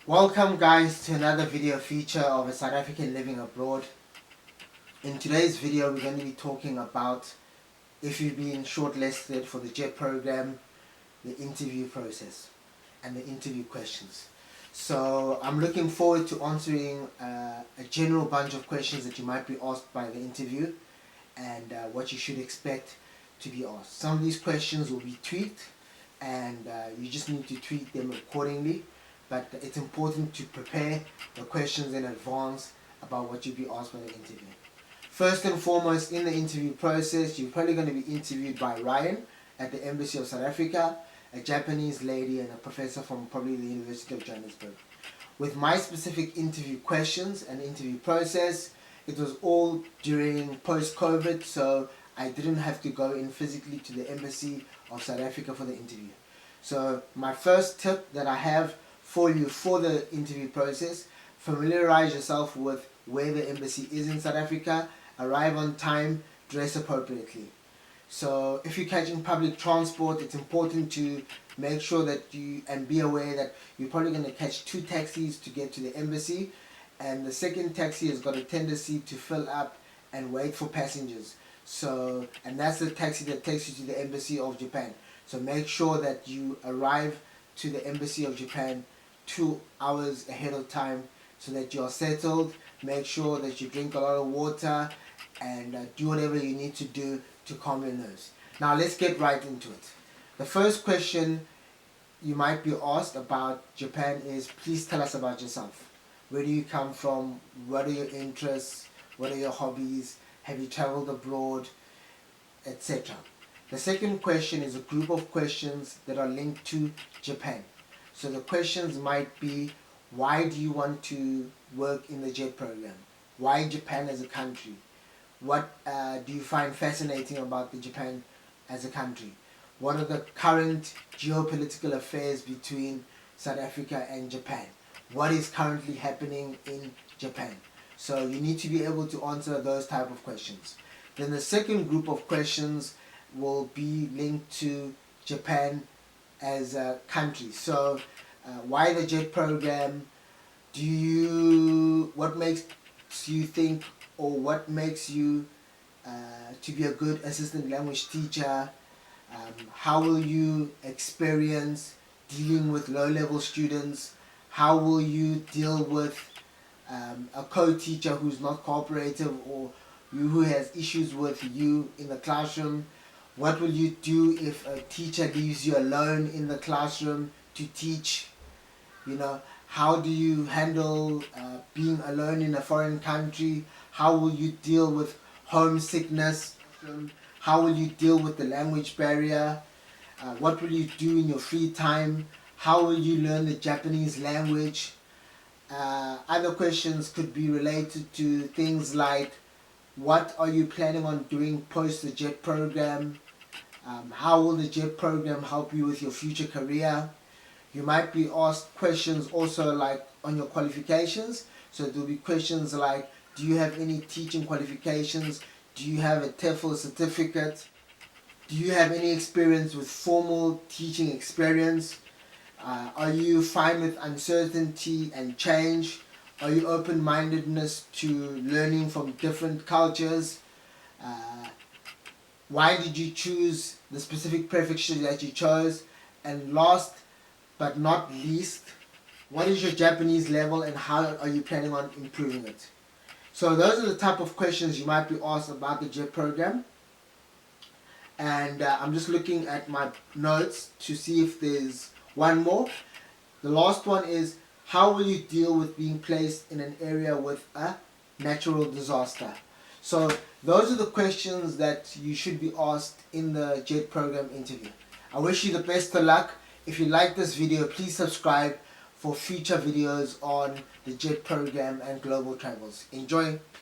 Welcome guys to another video feature of a South African living abroad. In today's video we're going to be talking about if you've been shortlisted for the JET program, the interview process and the interview questions. So I'm looking forward to answering a general bunch of questions that you might be asked by the interview and what you should expect to be asked. Some of these questions will be tweaked and you just need to tweak them accordingly. But it's important to prepare the questions in advance about what you'll be asked by the interview. First and foremost, in the interview process, you're probably going to be interviewed by Ryan at the Embassy of South Africa, a Japanese lady and a professor from probably the University of Johannesburg. With my specific interview questions and interview process, it was all during post-COVID, so I didn't have to go in physically to the Embassy of South Africa for the interview. So my first tip that I have for you for the interview process: familiarize yourself with where the embassy is in South Africa, arrive on time, dress appropriately. So if you're catching public transport, it's important to make sure that and be aware that you're probably going to catch 2 taxis to get to the embassy, and the second taxi has got a tendency to fill up and wait for passengers. So, and that's the taxi that takes you to the Embassy of Japan. So make sure that you arrive to the Embassy of Japan 2 hours ahead of time so that you're settled. Make sure that you drink a lot of water and do whatever you need to do to calm your nerves. Now let's get right into it. The first question you might be asked about Japan is, please tell us about yourself. Where do you come from? What are your interests? What are your hobbies? Have you traveled abroad? Etc. The second question is a group of questions that are linked to Japan. So the questions might be, why do you want to work in the JET program? Why Japan as a country? What do you find fascinating about the Japan as a country? What are the current geopolitical affairs between South Africa and Japan? What is currently happening in Japan? So you need to be able to answer those type of questions. Then the second group of questions will be linked to Japan as a country. So why the JET program? What makes you think, or what makes you to be a good assistant language teacher? How will you experience dealing with low-level students? How will you deal with a co-teacher who's not cooperative, or who has issues with you in the classroom? What will you do if a teacher leaves you alone in the classroom to teach? How do you handle being alone in a foreign country? How will you deal with homesickness? How will you deal with the language barrier? What will you do in your free time? How will you learn the Japanese language? Other questions could be related to things like, what are you planning on doing post the JET program? How will the JET program help you with your future career? You might be asked questions also like on your qualifications. So there will be questions like, do you have any teaching qualifications? Do you have a TEFL certificate? Do you have any experience with formal teaching experience? Are you fine with uncertainty and change? Are you open-mindedness to learning from different cultures? Why did you choose the specific prefecture that you chose? And last but not least, what is your Japanese level and how are you planning on improving it? So those are the type of questions you might be asked about the JET program. And I'm just looking at my notes to see if there's one more. The last one is, how will you deal with being placed in an area with a natural disaster? So those are the questions that you should be asked in the JET program interview. I wish you the best of luck. If you like this video, please subscribe for future videos on the JET program and global travels. Enjoy!